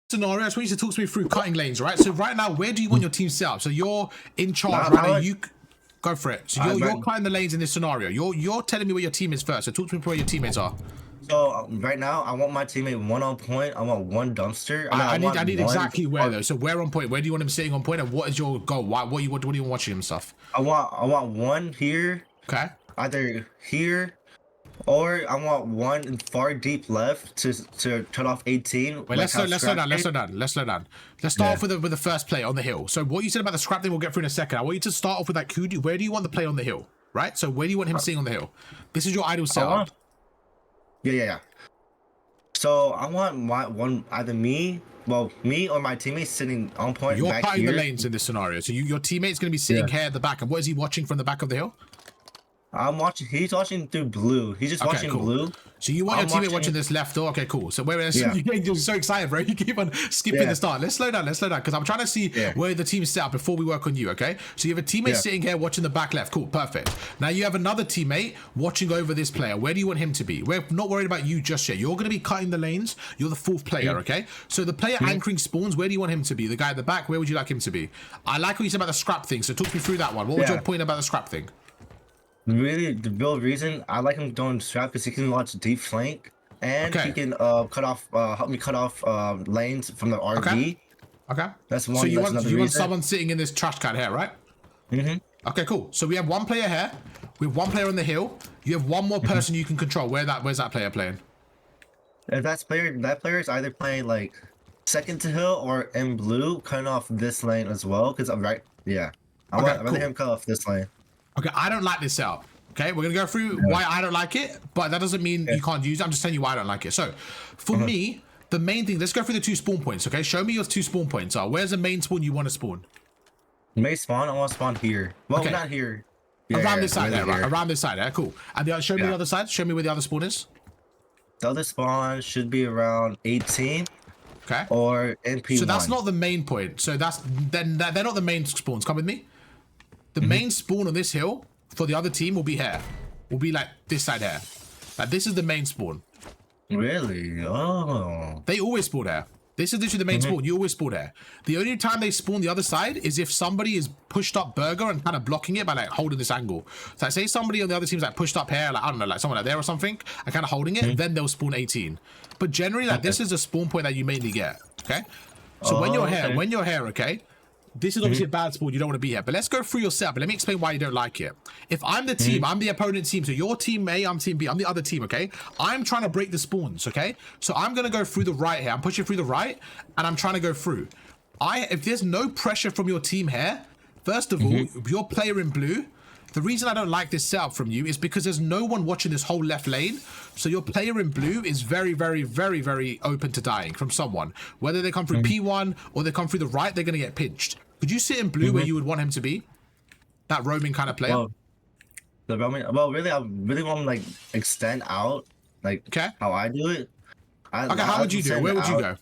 scenario, I just want you to talk to me through cutting lanes, right? So right now, where do you want your team set up? So you're in charge, right? Now you go for it. So you're cutting the lanes in this scenario. You're telling me where your team is first. So talk to me where your teammates are. So right now, I want my teammate 1 on point. I want 1 dumpster. I need exactly where though. So where on point? Where do you want him sitting on point? And what is your goal? What do you want watching him stuff? I want 1 here. Okay. Either here, or I want 1 far deep left to turn off 18. Wait, let's slow down. Let's slow down. Let's start off with the first play on the hill. So what you said about the scrap thing, we'll get through in a second. I want you to start off with like where do you want the play on the hill? Right. So where do you want him sitting on the hill? This is your ideal setup. Yeah. So I want either me or my teammate sitting on point. You're back cutting here. the lanes in this scenario. So your teammate's going to be sitting here at the back. And what is he watching from the back of the hill? He's watching through blue. He's just watching blue. So you want your teammate watching this left door? Okay, cool. So you're getting so excited, bro. You keep on skipping the start. Let's slow down, because I'm trying to see where the team's set up before we work on you, okay? So you have a teammate sitting here watching the back left. Cool, perfect. Now you have another teammate watching over this player. Where do you want him to be? We're not worried about you just yet. You're going to be cutting the lanes. You're the 4th player, okay? So the player anchoring spawns, where do you want him to be? The guy at the back, where would you like him to be? I like what you said about the scrap thing, so talk me through that one. What was your point about the scrap thing? Really, the real reason I like him doing strap because he can launch deep flank and he can help me cut off lanes from the RV. Okay. That's one. So you want someone sitting in this trash can here, right? Okay, cool. So we have 1 player here. We have 1 player on the hill. You have 1 more person you can control. Where's that player playing? If that player is either playing like second to hill or in blue, cutting off this lane as well. Because I'm right. Yeah. I want him cut off this lane. Okay, I don't like this setup. Okay, we're gonna go through why I don't like it, but that doesn't mean you can't use it. I'm just telling you why I don't like it. So, for me, the main thing, let's go through the 2 spawn points, okay? Show me your 2 spawn points are. Where's the main spawn you want to spawn? Main spawn, I want to spawn here. Well, not here. Around this side there, right? Around this side there, cool. And show me the other side. Show me where the other spawn is. The other spawn should be around 18. Okay. Or NP1. So that's not the main point. So they're not the main spawns. Come with me. The main spawn on this hill for the other team will be here. Will be like this side here. Like this is the main spawn. Really? Oh. They always spawn here. This is literally the main spawn. You always spawn here. The only time they spawn the other side is if somebody is pushed up burger and kind of blocking it by like holding this angle. So I say somebody on the other team's like pushed up here, like I don't know, like someone like there or something, and kind of holding it, then they'll spawn 18. But generally, like this is a spawn point that you mainly get. Okay. So when you're here, okay. This is obviously a bad spawn. You don't want to be here. But let's go through your setup. Let me explain why you don't like it. If I'm the team, I'm the opponent team. So you're team A, I'm team B. I'm the other team, okay? I'm trying to break the spawns, okay? So I'm going to go through the right here. I'm pushing through the right, and I'm trying to go through. If there's no pressure from your team here, first of all, your player in blue, the reason I don't like this setup from you is because there's no one watching this whole left lane. So your player in blue is very, very, very, very open to dying from someone. Whether they come through P1 or they come through the right, they're going to get pinched. Could you sit in blue where you would want him to be? That roaming kind of player? Well, really, I really want him like extend out, like how I do it. How would you do it? Where would you go?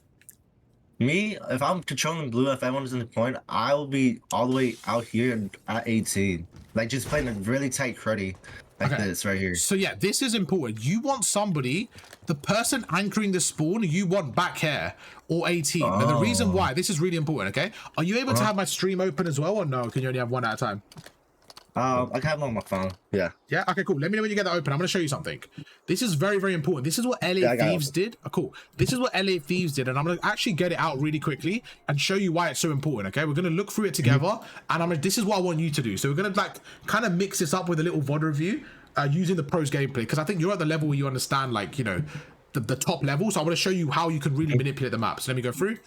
Me, if I'm controlling blue, if everyone's in the point, I will be all the way out here at 18. Like just playing a really tight cruddy like this right here. So yeah, this is important. You want somebody, the person anchoring the spawn, you want back here or 18. Now the reason why, this is really important, okay? Are you able to have my stream open as well or no? Can you only have 1 at a time? I can have it on my phone. Yeah. Yeah. Okay. Cool. Let me know when you get that open. I'm going to show you something. This is very, very important. This is what LA Thieves did. Oh, cool. This is what LA Thieves did, and I'm going to actually get it out really quickly and show you why it's so important. Okay. We're going to look through it together, and this is what I want you to do. So we're going to like kind of mix this up with a little VOD review using the pros gameplay because I think you're at the level where you understand like the top level. So I want to show you how you can really manipulate the map. So let me go through.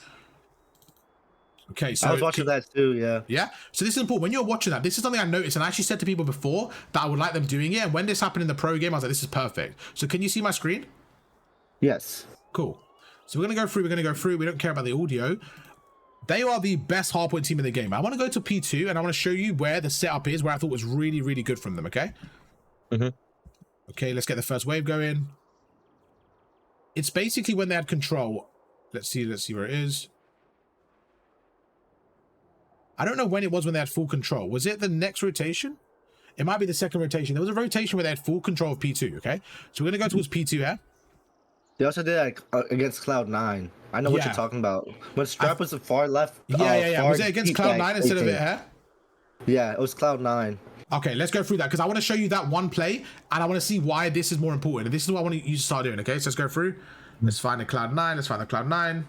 Okay, so I was watching that too, yeah. Yeah, so this is important. When you're watching that, this is something I noticed, and I actually said to people before that I would like them doing it. And when this happened in the pro game, I was like, this is perfect. So can you see my screen? Yes. Cool. So we're going to go through. We don't care about the audio. They are the best hardpoint team in the game. I want to go to P2, and I want to show you where the setup is, where I thought was really, really good from them, okay? Okay, let's get the first wave going. It's basically when they had control. Let's see where it is. I don't know when it was when they had full control. Was it the next rotation? It might be the second rotation. There was a rotation where they had full control of P2, okay? So we're going to go towards P2 here. They also did like against Cloud9. I know what you're talking about. When Strap was the far left. Yeah. Was it against Cloud9 instead of it here? Yeah, it was Cloud9. Okay, let's go through that because I want to show you that one play and I want to see why this is more important. And this is what I want you to start doing. Okay, so let's go through. Let's find the Cloud9. Let's find the Cloud9.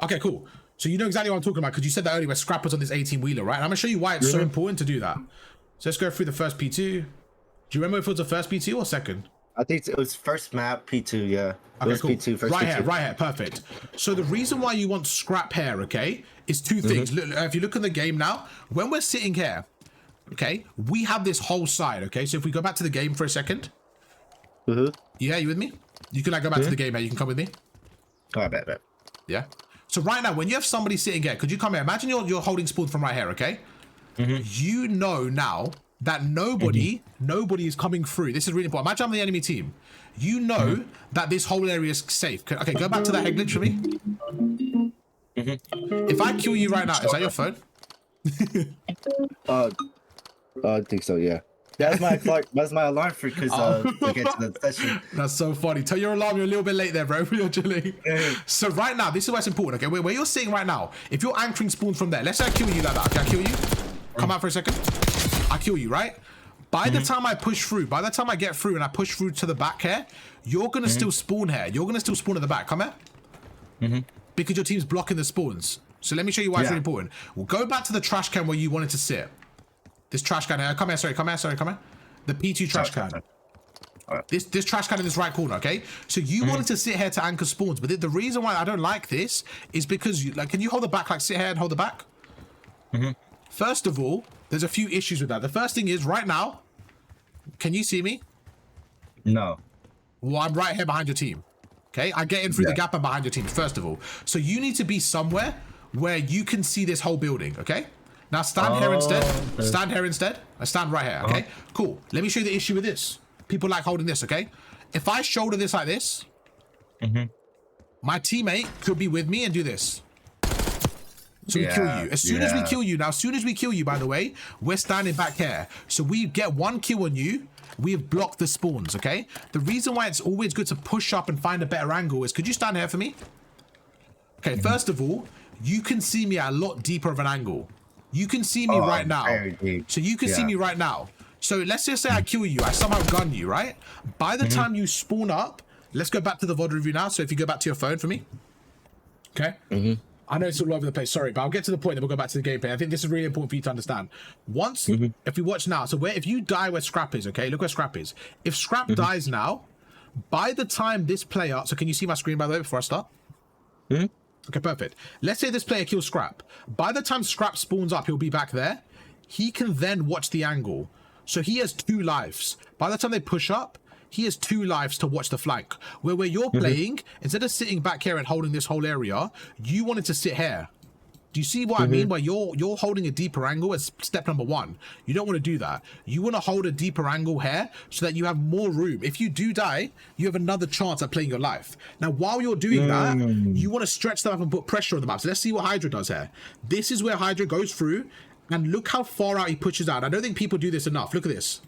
Okay, cool. So you know exactly what I'm talking about because you said that earlier where Scrap was on this 18-wheeler, right? And I'm going to show you why it's so important to do that. So let's go through the first P2. Do you remember if it was the first P2 or second? I think it was first map P2, yeah. Okay, cool. P2, first right P2. here, perfect. So the reason why you want Scrap here, okay, is two things. Look, if you look at the game now, when we're sitting here, okay, we have this whole side, okay? So if we go back to the game for a second. Yeah, you with me? You can like go back to the game here. You can come with me. Oh, I bet. Yeah. So right now, when you have somebody sitting here, could you come here? Imagine you're holding spawn from right here, okay? You know now that nobody is coming through. This is really important. Imagine I'm the enemy team. You know that this whole area is safe. Okay, go back to that head glitch for me. If I kill you right now, is that your phone? I think so, yeah. That's my alarm for because to get to the session. That's so funny. Tell your alarm you're a little bit late there, bro. You're chilling. So right now, this is what's important, okay? Where you're sitting right now, if you're anchoring spawns from there, let's say I kill you like that. Okay, I kill you. Come out for a second. I kill you, right? By the time I push through, by the time I get through and I push through to the back here, you're gonna still spawn here. You're gonna still spawn at the back. Come here. Because your team's blocking the spawns. So let me show you why it's really important. We'll go back to the trash can where you wanted to sit. This trash can here. Come here, come here. The P2 trash can. This trash can in this right corner, okay? So you wanted to sit here to anchor spawns, but the reason why I don't like this is because, can you hold the back, like sit here and hold the back? First of all, there's a few issues with that. The first thing is, right now, can you see me? No. Well, I'm right here behind your team. Okay, I get in through the gap and behind your team, first of all. So you need to be somewhere where you can see this whole building, okay? Now stand here instead. Stand here instead. I stand right here, okay? Cool. Let me show you the issue with this. People like holding this, okay? If I shoulder this like this, my teammate could be with me and do this. So we kill you. As soon as we kill you, now, as soon as we kill you, by the way, we're standing back here. So we get one kill on you. We have blocked the spawns, okay? The reason why it's always good to push up and find a better angle is, could you stand here for me? Okay, first of all, you can see me at a lot deeper of an angle. You can see me right now. So you can see me right now. So let's just say I kill you. I somehow gun you, right? By the time you spawn up, let's go back to the VOD review now. So if you go back to your phone for me. Okay. I know it's all over the place. Sorry, but I'll get to the point and we'll go back to the gameplay. I think this is really important for you to understand. Once, if we watch now, so if you die where Scrap is, okay, look where Scrap is. If Scrap dies now, by the time this player, so can you see my screen by the way before I start? Okay, perfect. Let's say this player kills Scrap. By the time Scrap spawns up, he'll be back there. He can then watch the angle. So he has 2 lives. By the time they push up, he has 2 lives to watch the flank. Where you're playing, instead of sitting back here and holding this whole area, you wanted to sit here. Do you see what I mean? Where you're holding a deeper angle as step number 1. You don't want to do that. You want to hold a deeper angle here so that you have more room. If you do die, you have another chance at playing your life. Now, while you're doing that, you want to stretch them up and put pressure on the map. So let's see what Hydra does here. This is where Hydra goes through, and look how far out he pushes out. I don't think people do this enough. Look at this.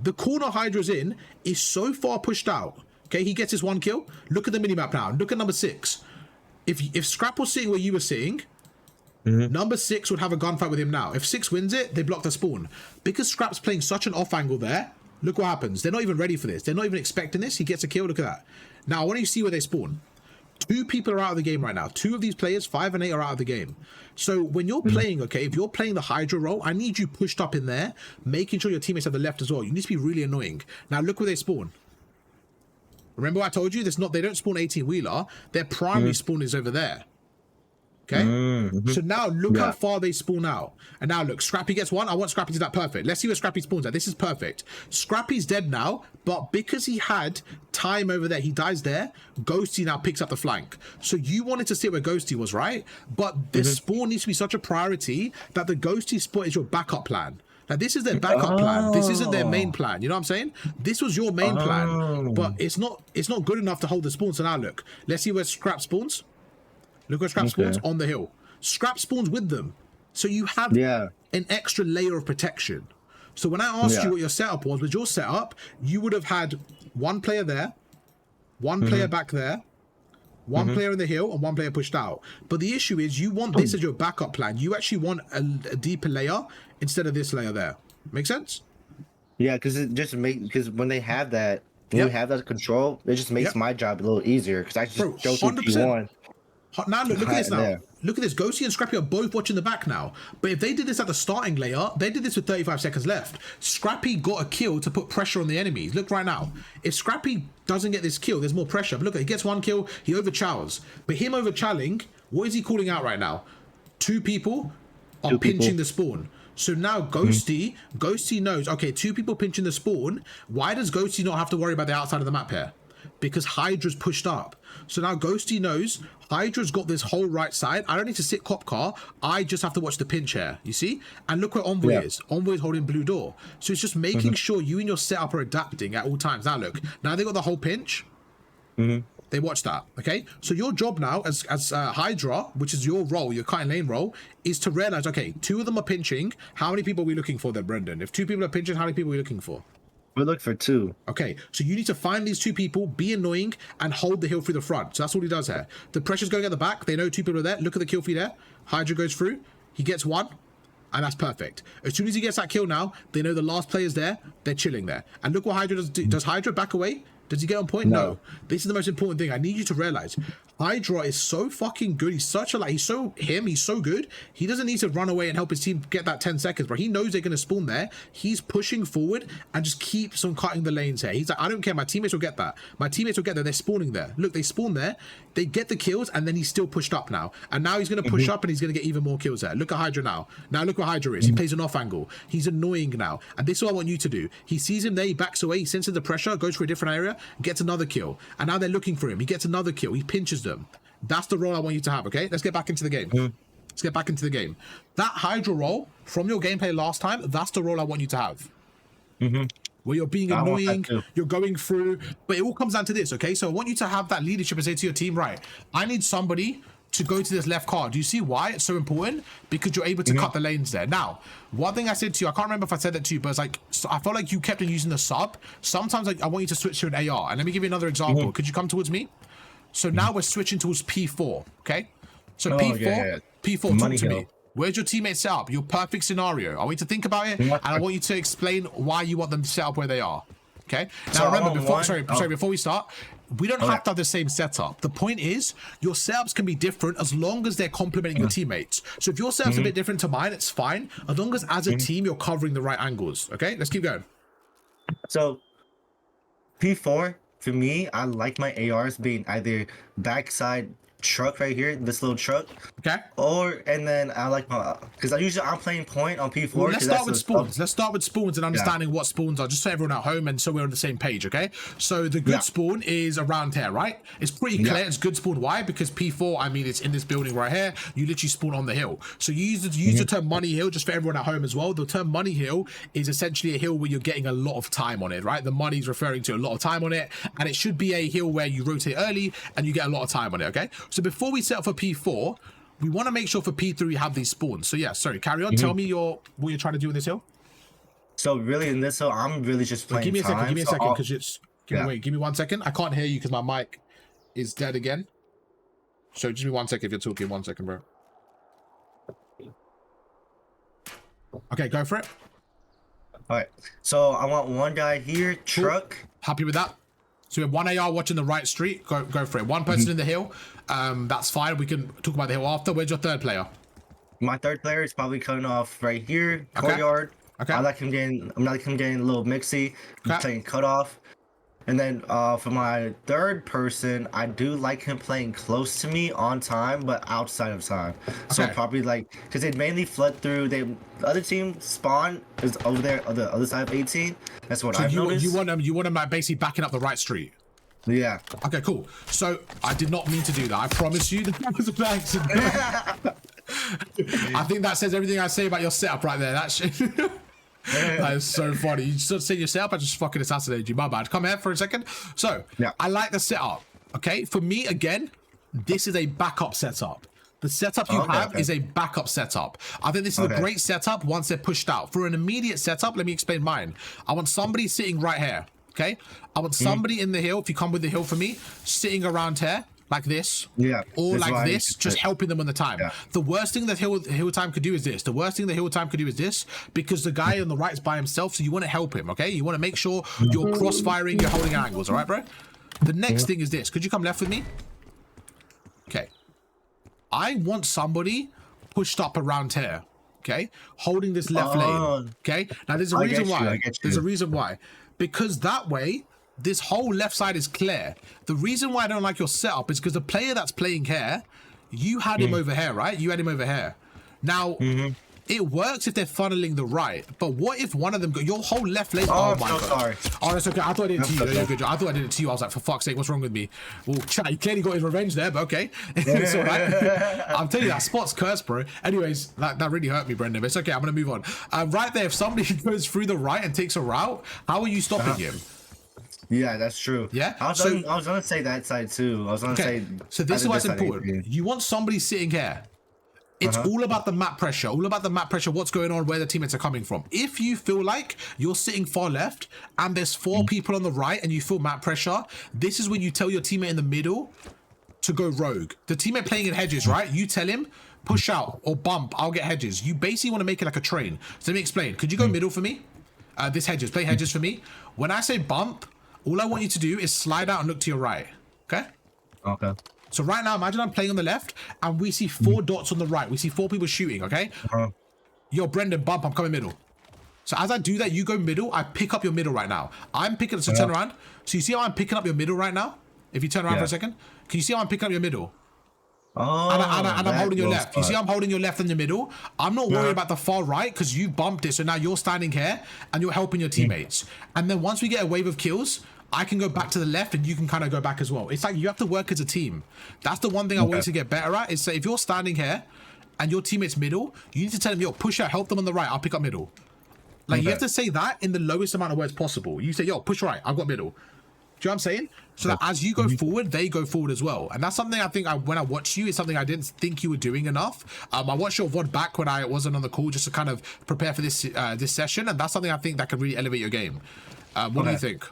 The corner Hydra's in is so far pushed out. Okay, he gets his 1 kill. Look at the minimap now. Look at number 6. If Scrap was sitting where you were sitting, number 6 would have a gunfight with him now. If 6 wins it, they block the spawn. Because Scrap's playing such an off angle there, look what happens. They're not even ready for this. They're not even expecting this. He gets a kill. Look at that. Now, I want you to see where they spawn. 2 people are out of the game right now. 2 of these players, 5 and 8, are out of the game. So when you're playing, okay, if you're playing the Hydra role, I need you pushed up in there, making sure your teammates have the left as well. You need to be really annoying. Now look where they spawn. Remember what I told you? They don't spawn 18-wheeler. Their primary spawn is over there. Okay? So now look how far they spawn out. And now look, Scrappy gets 1. I want Scrappy to do that perfect. Let's see where Scrappy spawns at. This is perfect. Scrappy's dead now, but because he had time over there, he dies there. Ghosty now picks up the flank. So you wanted to sit where Ghosty was, right? But the spawn needs to be such a priority that the Ghosty spot is your backup plan. Now, this is their backup plan. This isn't their main plan. You know what I'm saying? This was your main plan, but it's not good enough to hold the spawn. So now look, let's see where Scrap spawns. Look where Scrap spawns on the hill. Scrap spawns with them. So you have an extra layer of protection. So when I asked you what your setup was, with your setup, you would have had 1 player there, one player back there, one player in the hill, and one player pushed out. But the issue is you want this as your backup plan. You actually want a deeper layer instead of this layer there. Make sense? Yeah, because it just because when they have that, when we have that control, it just makes my job a little easier because I just go through P1. Now look at this now. Look at this. Ghosty and Scrappy are both watching the back now. But if they did this at the starting layer, they did this with 35 seconds left. Scrappy got a kill to put pressure on the enemies. Look right now. If Scrappy doesn't get this kill, there's more pressure. But look, he gets one kill, he overchows. But him overchowing, what is he calling out right now? Two people are pinching the spawn. So now Ghosty knows, okay, two people pinching the spawn. Why does Ghosty not have to worry about the outside of the map here? Because Hydra's pushed up. So now Ghosty knows Hydra's got this whole right side. I don't need to sit cop car. I just have to watch the pinch here. You see? And look where Envoy is. Envoy is holding blue door. So it's just making sure you and your setup are adapting at all times. Now look, now they got the whole pinch. They watch that, okay? So your job now as Hydra, which is your role, your cutting lane role, is to realize, okay, two of them are pinching. How many people are we looking for then, Brendan? If two people are pinching, how many people are we looking for? We look for two. Okay, so you need to find these two people, be annoying, and hold the hill through the front. So that's all he does here. The pressure's going at the back. They know two people are there. Look at the kill feed there. Hydra goes through. He gets one, and that's perfect. As soon as he gets that kill now, they know the last player's there. They're chilling there. And look what Hydra does. Does Hydra back away? Does he get on point? No. This is the most important thing. I need you to realize Hydra is so fucking good. He's such a, like, he's so good. He doesn't need to run away and help his team get that 10 seconds, bro. He knows they're going to spawn there. He's pushing forward and just keeps on cutting the lanes here. He's like, I don't care. My teammates will get that. My teammates will get there. They're spawning there. Look, they spawn there. They get the kills, and then he's still pushed up now. And now he's going to push up, and he's going to get even more kills there. Look at Hydra now. Now look what Hydra is. He plays an off angle. He's annoying now. And this is what I want you to do. He sees him there. He backs away. He senses the pressure, goes for a different area, gets another kill. And now they're looking for him. He gets another kill. He pinches them. That's the role I want you to have, okay? Let's get back into the game. Let's get back into the game. That Hydra role, from your gameplay last time, that's the role I want you to have. Where you're being annoying, you're going through, but it all comes down to this, okay? So I want you to have that leadership and say to your team, right, I need somebody to go to this left card. Do you see why it's so important? Because you're able to cut the lanes there. Now, one thing I said to you, I can't remember if I said that to you, but it's like, so I felt like you kept on using the sub. Sometimes I want you to switch to an AR. And let me give you another example. Could you come towards me? So now we're switching towards P4, okay? So P4, talk to me. Where's your teammate set up? Your perfect scenario. I want you to think about it, and I want you to explain why you want them to set up where they are, okay? Now remember, before we start, we don't have to have the same setup. The point is, your setups can be different as long as they're complementing your teammates. So if your setup's a bit different to mine, it's fine, as long as a team you're covering the right angles, okay? Let's keep going. So P4, for me, I like my ARs being either backside truck right here, this little truck, and then I like my, because I'm playing point on P4. Well, let's start with spawns. Let's start with spawns and understanding what spawns are, just so everyone at home and so we're on the same page, okay? So the good spawn is around here, right? It's pretty clear. It's good spawn. Why? Because P4, I mean, it's in this building right here. You literally spawn on the hill. So you use the term money hill, just for everyone at home as well. The term money hill is essentially a hill where you're getting a lot of time on it, right? The money is referring to a lot of time on it, and it should be a hill where you rotate early and you get a lot of time on it, okay? So before we set up for P4, we want to make sure for P3 we have these spawns. So yeah, sorry, carry on. Tell me what you're trying to do in this hill. So really in this hill, I'm really just playing. Give me a second, because it's wait, give me 1 second. I can't hear you because my mic is dead again. So just give me 1 second if you're talking. 1 second, bro. Okay, go for it. All right. So I want one guy here, truck. Cool. Happy with that? So we have one AR watching the right street. Go for it. One person in the hill. That's fine. We can talk about the hill after. Where's your third player? My third player is probably coming off right here, courtyard. Okay. I like him getting a little mixy. He's playing cutoff. And then for my third person, I do like him playing close to me on time, but outside of time. So probably like, because they mainly flood through. The other team spawn is over there on the other side of 18. That's what I've noticed. You want them like basically backing up the right street. Yeah. Okay, cool. So I did not mean to do that. I promise you that was an accident. I think that says everything I say about your setup right there. That shit. That is so funny. You just say your setup, I just fucking assassinated you. My bad. Come here for a second. So I like the setup. Okay, for me again, this is a backup setup. The setup you have is a backup setup. I think this is a great setup once they're pushed out. For an immediate setup, let me explain mine. I want somebody sitting right here. Okay, I want somebody in the hill. If you come with the hill for me, sitting around here like this, or like this, just helping them on the time. The worst thing that hill time could do is this. The worst thing that hill time could do is this, because the guy on the right is by himself, so you want to help him. Okay, you want to make sure you're cross-firing, you're holding angles. All right, bro. The next thing is this. Could you come left with me? Okay, I want somebody pushed up around here. Okay, holding this left lane. Okay, now there's a reason why. There's a reason why. Because that way, this whole left side is clear. The reason why I don't like your setup is because the player that's playing here, you had him over here, right? You had him over here. Now, it works if they're funneling the right, but what if one of them got your whole left lane? Oh my God. Sorry. Oh, that's okay. I thought I did it to you. Good job. I thought I did it to you. I was like, for fuck's sake, what's wrong with me? Well, chat, he clearly got his revenge there, but okay. It's all right. I'm telling you, that spot's cursed, bro. Anyways, that really hurt me, Brendan. But it's okay. I'm going to move on. Right there, if somebody goes through the right and takes a route, how are you stopping him? Yeah, that's true. Yeah. I was gonna say that side too. I was gonna say. So this is what's important. You want somebody sitting here. It's all about the map pressure. All about the map pressure. What's going on? Where the teammates are coming from. If you feel like you're sitting far left and there's 4 people on the right and you feel map pressure, this is when you tell your teammate in the middle to go rogue. The teammate playing in hedges, right? You tell him push out or bump. I'll get hedges. You basically want to make it like a train. So let me explain. Could you go middle for me? This hedges. Play hedges for me. When I say bump, all I want you to do is slide out and look to your right. Okay? Okay. So right now, imagine I'm playing on the left and we see 4 dots on the right. We see 4 people shooting, okay? Yo, Brendan, bump, I'm coming middle. So as I do that, you go middle. I pick up your middle right now. I'm picking up, so turn around. So you see how I'm picking up your middle right now? If you turn around for a second, can you see how I'm picking up your middle? Oh, and I'm holding your left. You see I'm holding your left and your middle? I'm not worried about the far right because you bumped it. So now you're standing here and you're helping your teammates. And then once we get a wave of kills, I can go back to the left and you can kind of go back as well. It's like you have to work as a team. That's the one thing I want you to get better at is say if you're standing here and your teammate's middle, you need to tell them, yo, push out, help them on the right. I'll pick up middle. Like you have to say that in the lowest amount of words possible. You say, yo, push right. I've got middle. Do you know what I'm saying? So that as you go forward, they go forward as well. And that's something I think when I watched you, it's something I didn't think you were doing enough. I watched your VOD back when I wasn't on the call just to kind of prepare for this this session. And that's something I think that can really elevate your game. What do you think?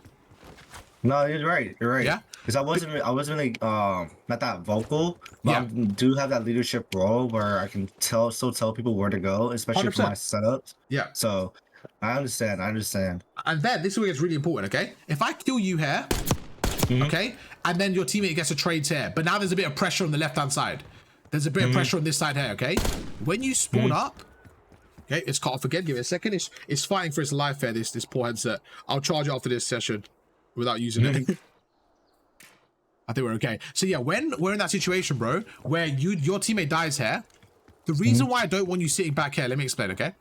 No, you're right. You're right. Yeah. Because I wasn't really not that vocal, but I do have that leadership role where I can still tell people where to go, especially 100%. For my setups. Yeah. So I understand. And then this is where it's really important, okay? If I kill you here, okay, and then your teammate gets a trade here, but now there's a bit of pressure on the left-hand side. There's a bit of pressure on this side here, okay? When you spawn up, okay, it's cut off again. Give it a second. It's fighting for its life here, this poor headset. I'll charge it after this session without using it. I think we're okay. So yeah, when we're in that situation, bro, where your teammate dies here, the reason why I don't want you sitting back here, let me explain, okay?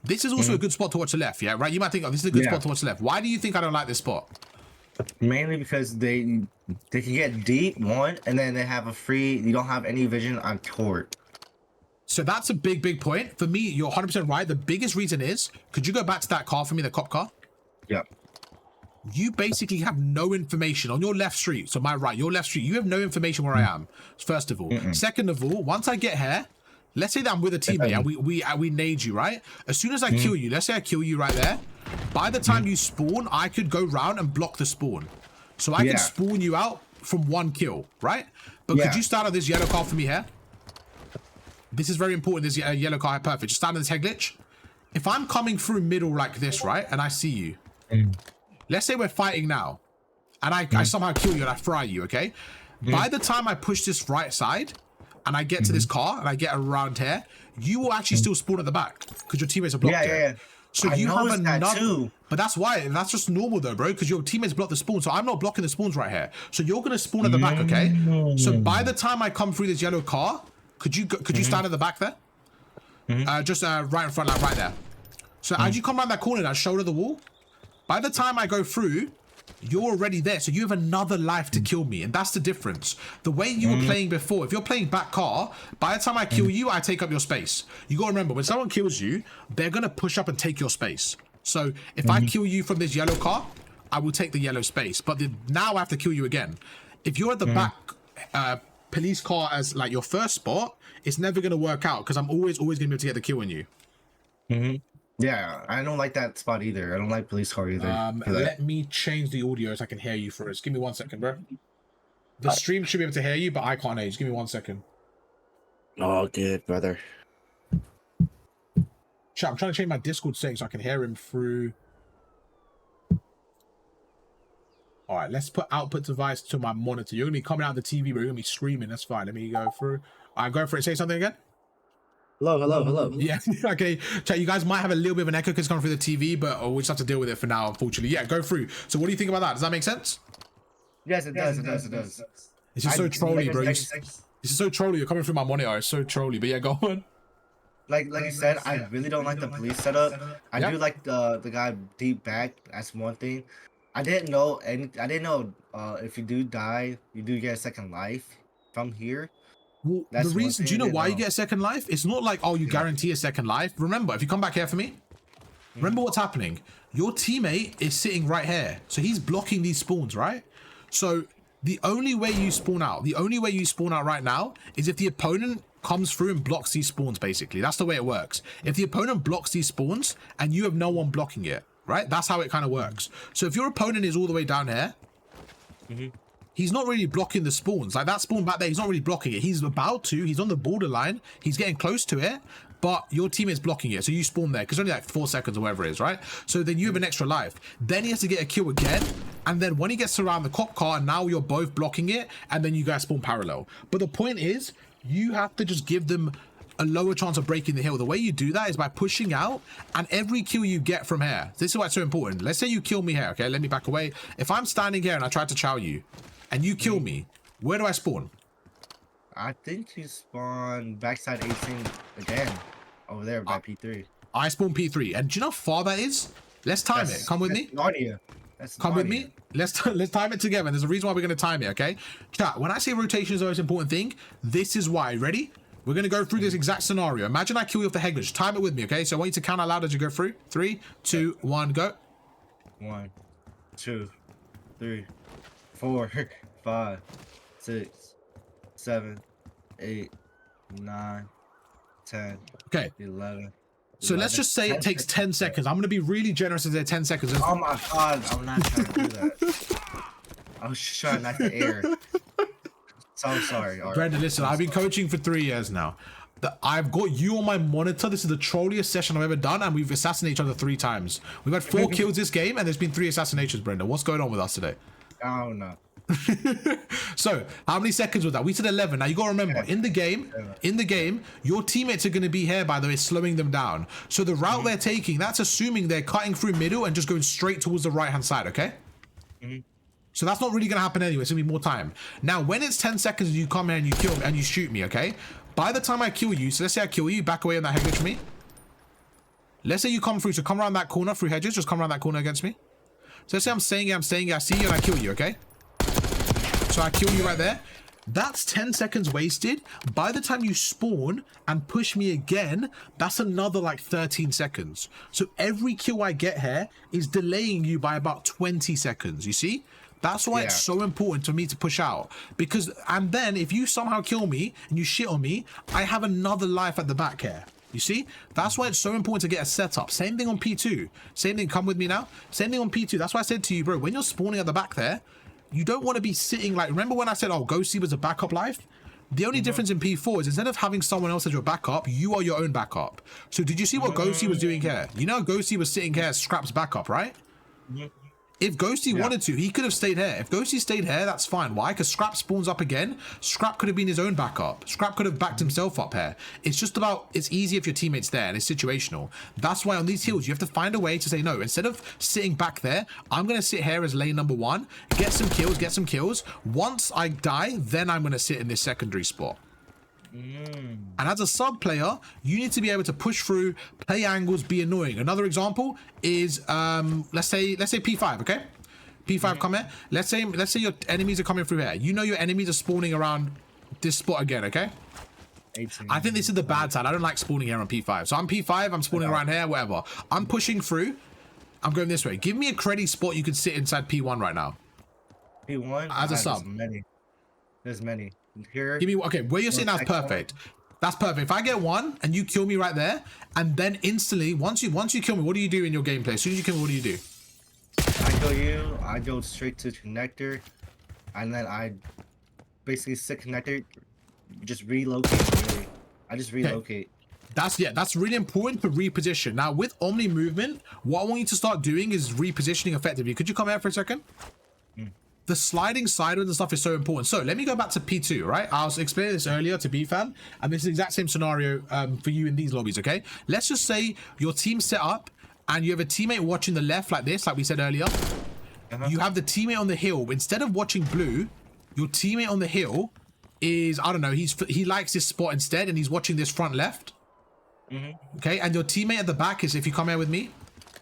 This is also a good spot to watch the left, yeah, right? You might think, oh, this is a good spot to watch the left. Why do you think I don't like this spot? Mainly because they can get deep, one, and then they have you don't have any vision on court. So that's a big point. For me, you're 100% right. The biggest reason is, could you go back to that car for me, the cop car? Yeah. You basically have no information on your left street. So my right, your left street, you have no information where I am, first of all. Second of all, once I get here, let's say that I'm with a teammate and we nade you, right? As soon as I kill you, let's say I kill you right there. By the time you spawn, I could go round and block the spawn. So I can spawn you out from 1 kill, right? But could you start on this yellow car for me here? This is very important, this yellow car, perfect. Just stand on this head glitch. If I'm coming through middle like this, right? And I see you. Let's say we're fighting now. And I somehow kill you and I fry you, okay? By the time I push this right side, and I get to this car and I get around here, you will actually still spawn at the back because your teammates are blocked there. So you have another, but that's why, that's just normal though, bro, because your teammates block the spawn. So I'm not blocking the spawns right here. So you're going to spawn at the back, okay? So by the time I come through this yellow car, could you stand at the back there? Just right in front, like right there. So as you come around that corner, that shoulder of the wall, by the time I go through, you're already there, so you have another life to kill me, and that's the difference. The way you were playing before, if you're playing back car, by the time I kill you, I take up your space. You gotta remember, when someone kills you, they're gonna push up and take your space. So if I kill you from this yellow car, I will take the yellow space, but now I have to kill you again. If you're at the back police car as like your first spot, it's never gonna work out because I'm always gonna be able to get the kill on you. Yeah, I don't like that spot either. I don't like police car either. Let me change the audio so I can hear you first. Give me 1 second, bro. The stream should be able to hear you, but I can't hear you. Just give me 1 second. Oh, good, brother. Chat, I'm trying to change my Discord setting so I can hear him through. All right, let's put output device to my monitor. You're gonna be coming out of the TV, but you're gonna be screaming. That's fine. Let me go through. All right, go for it. Say something again. Hello. Yeah, okay. Chat, you guys might have a little bit of an echo because it's coming through the TV, but we'll just have to deal with it for now, unfortunately. Yeah, go through. So what do you think about that? Does that make sense? Yes, it does. It does. This is so trolly, bro. This is so trolly. You're coming through my monitor. It's so trolly. But yeah, go on. Like you said, I really don't like the police setup. I do like the guy deep back. That's one thing. I didn't know if you do die, you do get a second life from here. Well, the reason, do you know why you get a second life? It's not like, oh, you guarantee a second life. Remember, if you come back here for me, remember what's happening. Your teammate is sitting right here. So he's blocking these spawns, right? So the only way you spawn out, right now is if the opponent comes through and blocks these spawns, basically. That's the way it works. If the opponent blocks these spawns and you have no one blocking it, right? That's how it kind of works. So if your opponent is all the way down here, he's not really blocking the spawns. Like that spawn back there, he's not really blocking it. He's about to. He's on the borderline. He's getting close to it, but your teammate's blocking it. So you spawn there because only like 4 seconds or whatever it is, right? So then you have an extra life. Then he has to get a kill again. And then when he gets around the cop car, now you're both blocking it. And then you guys spawn parallel. But the point is, you have to just give them a lower chance of breaking the hill. The way you do that is by pushing out, and every kill you get from here. This is why it's so important. Let's say you kill me here, okay? Let me back away. If I'm standing here and I try to chow you, and you kill me, where do I spawn? I think you spawn backside 18 again. Over there by P3. I spawn P3. And do you know how far that is? Let's time it. Come with me. Come with me. Let's time it together. And there's a reason why we're going to time it, okay? Chat, when I say rotation is the most important thing, this is why. Ready? We're going to go through this exact scenario. Imagine I kill you off the head glitch. Time it with me, okay? So I want you to count out loud as you go through. 3, 2, 1, go. 1, 2, 3, 4, 5, 6, 7, 8, 9, 10. Okay. 11. So let's just say it takes 10 seconds. I'm going to be really generous and say 10 seconds. Oh my god, I'm not trying to do that. I was just trying not to air. So sorry. Right. Brendan, listen, I've been coaching for 3 years now. I've got you on my monitor. This is the trolliest session I've ever done, and we've assassinated each other 3 times. We've had 4 kills this game, and there's been 3 assassinations, Brendan. What's going on with us today? I don't know. So how many seconds was that? We said 11. Now you gotta remember, in the game, your teammates are going to be here, by the way, slowing them down. So the route they're taking, that's assuming they're cutting through middle and just going straight towards the right hand side, okay? So that's not really going to happen anyway. It's going to be more time. Now when it's 10 seconds and you come here and you kill me and you shoot me, okay? By the time I kill you, so let's say I kill you, back away on that head glitch for me. Let's say you come through, so come around that corner through hedges, just come around that corner against me. So let's say I'm staying here, I see you and I kill you, okay? So I kill you right there. That's 10 seconds wasted. By the time you spawn and push me again, that's another like 13 seconds. So every kill I get here is delaying you by about 20 seconds, you see? That's why it's so important for me to push out. Because, and then if you somehow kill me and you shit on me, I have another life at the back here. You see? That's why it's so important to get a setup. Same thing on P2. Same thing, come with me now. Same thing on P2. That's why I said to you, bro, when you're spawning at the back there, you don't want to be sitting like, remember when I said, oh, Ghosty was a backup life? The only difference in P4 is instead of having someone else as your backup, you are your own backup. So did you see what Ghosty was doing here? You know, Ghosty was sitting here as Scrap's backup, right? If Ghosty wanted to, he could have stayed here. If Ghosty stayed here, that's fine. Why? Because Scrap spawns up again. Scrap could have been his own backup. Scrap could have backed himself up here. It's just about, it's easy if your teammate's there and it's situational. That's why on these hills, you have to find a way to say, no, instead of sitting back there, I'm going to sit here as lane number 1, get some kills. Once I die, then I'm going to sit in this secondary spot. And as a sub player, you need to be able to push through, play angles, be annoying. Another example is let's say P5, okay? P5 come here. Let's say your enemies are coming through here. You know your enemies are spawning around this spot again, okay? 18. I think this is the bad side. I don't like spawning here on P5. So I'm P5, I'm spawning around here, whatever. I'm pushing through. I'm going this way. Give me a credit spot you can sit inside P1 right now. P1? As a sub. There's many. Here. Give me, okay, where you're sitting now is perfect. That's perfect. If I get one and you kill me right there, and then instantly, once you kill me, what do you do in your gameplay? As soon as you kill me, what do you do? I kill you, I go straight to connector, and then I basically sit connector, just relocate, really. I just relocate. Okay. That's really important to reposition. Now, with Omni movement, what I want you to start doing is repositioning effectively. Could you come out for a second? The sliding sideways and stuff is so important. So let me go back to P2, right? I was explaining this earlier to B-Fan, and this is the exact same scenario for you in these lobbies, okay? Let's just say your team's set up, and you have a teammate watching the left like this, like we said earlier. You have the teammate on the hill. Instead of watching blue, your teammate on the hill is, I don't know, he likes this spot instead, and he's watching this front left. Okay, and your teammate at the back is, if you come here with me,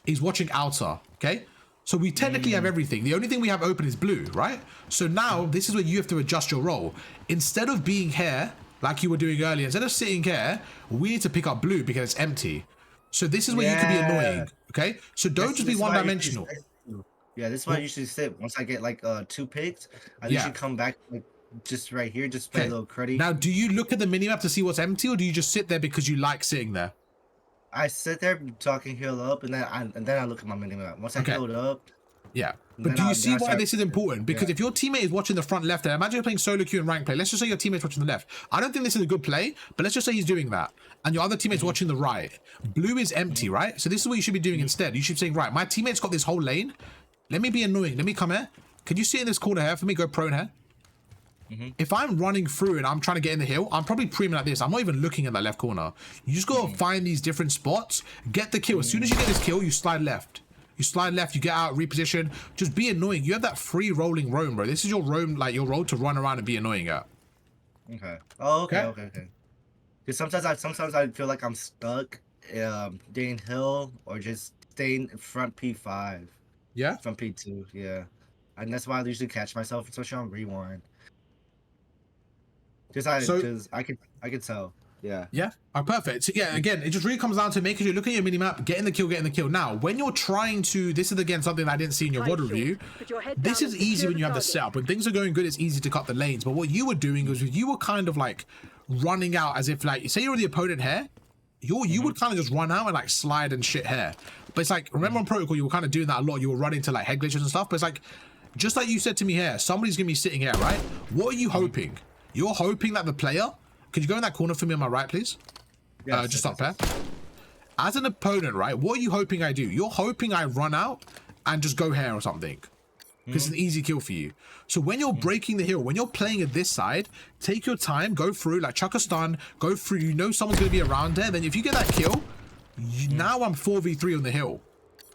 he's watching outer, okay? So we technically have everything. The only thing we have open is blue, right? So now this is where you have to adjust your role. Instead of being here, like you were doing earlier, instead of sitting here, we need to pick up blue because it's empty. So this is where you can be annoying, okay? So don't just be one-dimensional. Yeah, this is why I usually sit. Once I get like 2 picks, I usually come back like just right here, just play a little cruddy. Now, do you look at the minimap to see what's empty, or do you just sit there because you like sitting there? I sit there talking heal up, and then I look at my minimap. Once I healed up. Yeah, but do you see why this is important? Because if your teammate is watching the front left there, imagine you're playing solo queue and rank play. Let's just say your teammate's watching the left. I don't think this is a good play, but let's just say he's doing that. And your other teammate's watching the right. Blue is empty, right? So this is what you should be doing instead. You should be saying, right, my teammate's got this whole lane. Let me be annoying. Let me come here. Can you sit in this corner here for me? Go prone here. If I'm running through and I'm trying to get in the hill, I'm probably preeming like this. I'm not even looking at that left corner. You just gotta find these different spots, get the kill. As soon as you get this kill, you slide left. You slide left, you get out, reposition. Just be annoying. You have that free rolling roam, bro. This is your roam, like your role to run around and be annoying at. Okay. Oh, okay. Because sometimes I feel like I'm stuck getting hill or just staying in front P5. Yeah? From P2, yeah. And that's why I usually catch myself, especially on rewind. Because I could tell. Yeah. Yeah. Oh, perfect. So yeah, again, it just really comes down to making sure you're looking at your minimap, getting the kill. Now, when you're trying to, this is again something that I didn't see in your VOD review. This is easy when you have the setup. When things are going good, it's easy to cut the lanes. But what you were doing was you were kind of like running out as if like, say you're the opponent here, you would kind of just run out and like slide and shit here. But it's like, remember on Protocol, you were kind of doing that a lot. You were running to like head glitches and stuff. But it's like, just like you said to me here, somebody's gonna be sitting here, right? What are you hoping? You're hoping that the player, could you go in that corner for me on my right, please? Yes, just up there. As an opponent, right, what are you hoping I do? You're hoping I run out and just go here or something. Because it's an easy kill for you. So when you're breaking the hill, when you're playing at this side, take your time, go through, like chuck a stun, go through, you know someone's going to be around there. Then if you get that kill, now I'm 4v3 on the hill.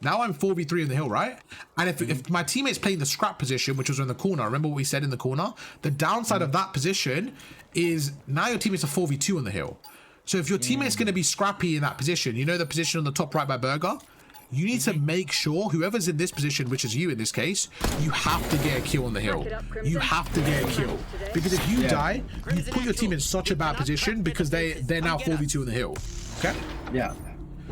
Now I'm 4v3 in the hill, right? And if my teammate's playing the scrap position, which was in the corner, remember what we said in the corner? The downside of that position is now your teammate's a 4v2 on the hill. So if your teammate's going to be scrappy in that position, you know the position on the top right by Burger? You need to make sure whoever's in this position, which is you in this case, you have to get a kill on the hill. You have to get a kill. Because if you die, you put your team in such a bad position because they're now 4v2 on the hill. Okay? Yeah.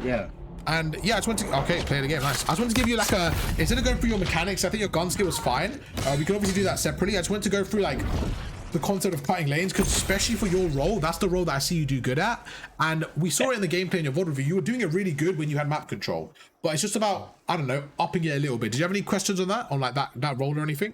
Yeah. And yeah, I just want to, okay, play the game, nice. I just want to give you like a, instead of going through your mechanics, I think your gun skill was fine. We can obviously do that separately. I just want to go through like the concept of cutting lanes, because especially for your role, that's the role that I see you do good at. And we saw it in the gameplay in your VOD review. You were doing it really good when you had map control. But it's just about, I don't know, upping it a little bit. Did you have any questions on that? On like that role or anything?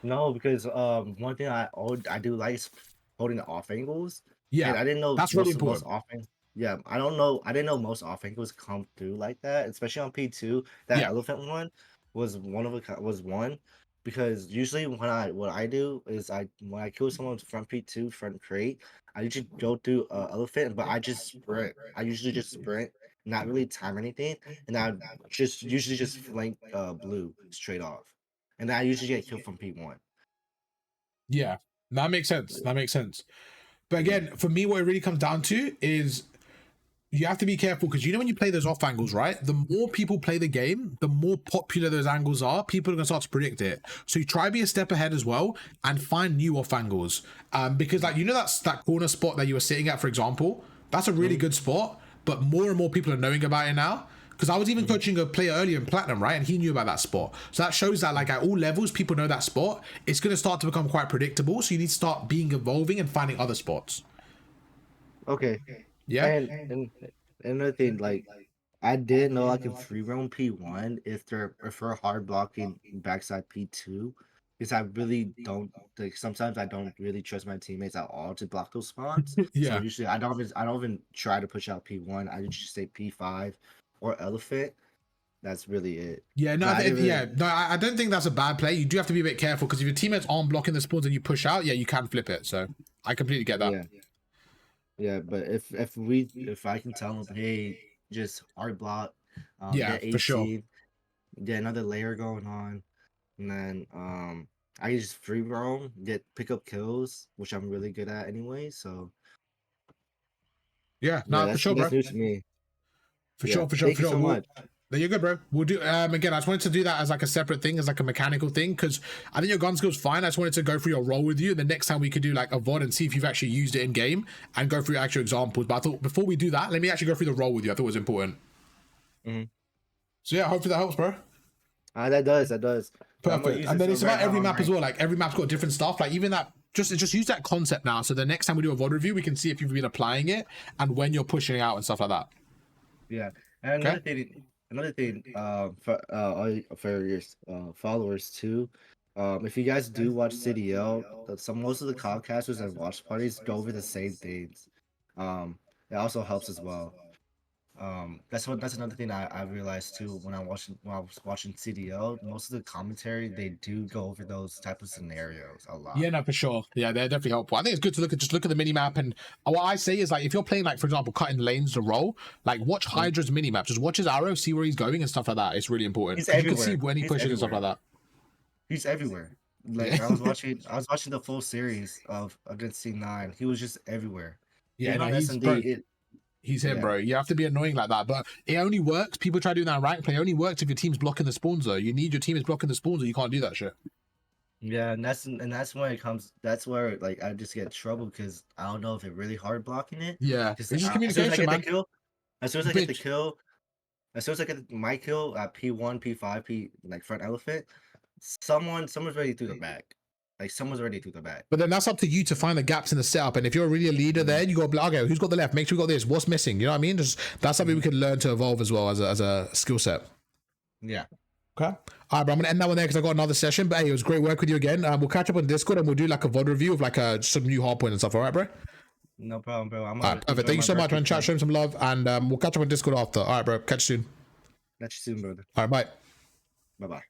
No, because one thing I do like is holding the off angles. Yeah, and I didn't know that's really important. Yeah, I didn't know most off angles come through like that, especially on P2. That elephant one was one because usually what I do is when I kill someone's front P2 front crate, I usually go through elephant, but I just sprint. I usually just sprint, not really time anything, and I usually just flank blue straight off, and I usually get killed from P1. Yeah, that makes sense. That makes sense. But again, for me, what it really comes down to is you have to be careful, because you know when you play those off angles, right? The more people play the game, the more popular those angles are. People are going to start to predict it. So you try to be a step ahead as well and find new off angles. Because like, you know, that corner spot that you were sitting at, for example, that's a really good spot, but more and more people are knowing about it now. Because I was even coaching a player earlier in Platinum, right? And he knew about that spot. So that shows that like at all levels, people know that spot. It's going to start to become quite predictable. So you need to start being evolving and finding other spots. Okay. Yeah. And another thing, like I did know I can free roam P1 if they're hard blocking backside P2. Because I really don't like sometimes I don't really trust my teammates at all to block those spots. So Yeah. usually I don't even try to push out P1. I just say P5 or elephant. That's really it. Yeah, no, But I didn't really no, I don't think that's a bad play. You do have to be a bit careful because if your teammates aren't blocking the spawns and you push out, yeah, you can flip it. So I completely get that. yeah. Yeah, but if I can tell them, hey, just hard block, Yeah, get for sure. 18, get another layer going on, and then I just free roam, pick up kills, which I'm really good at anyway. So Yeah, yeah, no, for sure, bro. that's news to me. For Yeah, sure, for sure, thank for you sure. so much. There you go, bro. We'll do again. I just wanted to do that as like a separate thing, as like a mechanical thing, because I think your gun skill's fine. I just wanted to go through your role with you. And the next time we could do like a VOD and see if you've actually used it in game and go through actual examples. But I thought before we do that, let me actually go through the role with you. I thought it was important. Mm-hmm. So yeah, hopefully that helps, bro. That does. But I'm gonna Perfect. use And this then it's right about now every on map as rank. well. Like every map's got different stuff. Like even that, just use that concept now. So the next time we do a VOD review, we can see if you've been applying it and when you're pushing out and stuff like that. Yeah, and Okay. another thing, for your followers too. If you guys do watch CDL, most of the podcasters and watch parties go over the same things. It also helps as well. That's another thing I realized too when I was watching CDL. Most of the commentary they do go over those type of scenarios a lot. Yeah, no, for sure. Yeah, they're definitely helpful. I think it's good to look at the mini map, and what I say is like if you're playing like for example cutting lanes to roll, like watch Mm. Hydra's mini map, just watch his arrow, see where he's going and stuff like that. It's really important He's because you can see everywhere. when he He's pushes and stuff like everywhere. that. He's everywhere. Yeah, Like I was watching the full series of against C9. He was just everywhere. yeah, Even no, on he's SMD, bro. He's him, yeah, bro. You have to be annoying like that, but it only works. People try doing that in rank play. It only works if your team's blocking the spawns. Though you need your team is blocking the spawns, or you can't do that shit. yeah, and that's when it comes. That's where like I just get trouble because I don't know if it really hard blocking it. Yeah, Because it's just as soon as I communication, get the man. kill, as soon as I get the Bitch. kill, as soon as I get my kill at P1, P5, P like front elephant, someone's already through the back. Like someone's already through the back. But then that's up to you to find the gaps in the setup. And if you're really a leader there, you got to be like, okay, who's got the left? Make sure we got this. What's missing? You know what I mean? Just that's something we can learn to evolve as well as a skill set. Yeah. Okay. All right, bro. I'm gonna end that one there because I got another session. But hey, it was great work with you again. We'll catch up on Discord and we'll do like a VOD review of like some new hardpoint and stuff. All right, bro. No problem, bro. I'm All gonna right, perfect. enjoy Thank you my so much, birthday man. Chat, tonight. show him some love, and we'll catch up on Discord after. All right, bro. Catch you soon. Catch you soon, brother. All right, bye. Bye bye.